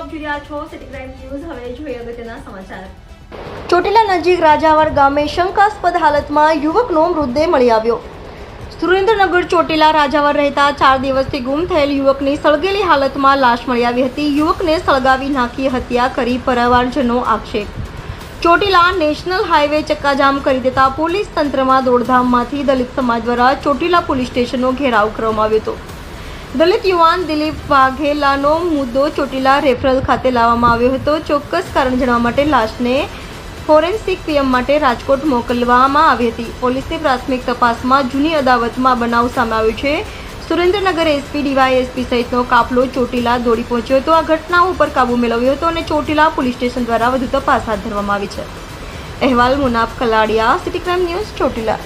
આપ જોઈ રહ્યા છો સિટી ક્રાઇમ ન્યૂઝ। હવે જોઈએ અગત્યના સમાચાર। ચોટીલા નજીક રાજાવર ગામે શંકાસ્પદ હાલતમાં યુવકનો મૃતદેહ મળી આવ્યો। સુરેન્દ્રનગર ચોટીલા રાજાવર રહેતા 4 દિવસથી ગુમ થયેલ યુવકની સળગેલી હાલતમાં લાશ મળી આવી હતી। યુવકને સળગાવી નાખી હત્યા કરી પરિવારજનો આક્ષેપ। ચોટીલા નેશનલ હાઈવે ચક્કાજામ કરી દેતા પોલીસ તંત્રમાં દોડધામમાંથી દલિત સમાજ દ્વારા ચોટીલા પોલીસ સ્ટેશનનો ઘેરાવ કરવામાં આવ્યો હતો। દલિત યુવાન દિલીપ વાઘેલાનો મુદ્દો ચોટીલા રેફરલ ખાતે લાવવામાં આવ્યો હતો। ચોક્કસ કારણ જાણવા માટે લાશને ફોરેન્સિક પીએમ માટે રાજકોટ મોકલવામાં આવી હતી। પોલીસની પ્રાથમિક તપાસમાં જૂની અદાવતમાં બનાવ સામે આવ્યો છે। સુરેન્દ્રનગર એસપી ડીવાયએસપી સહિતનો કાફલો ચોટીલા દોડી પહોંચ્યો હતો। આ ઘટના ઉપર કાબુ મેળવ્યો હતો અને ચોટીલા પોલીસ સ્ટેશન દ્વારા વધુ તપાસ હાથ ધરવામાં આવી છે। અહેવાલ Munaf Kaladiya, city crime news, Chotila.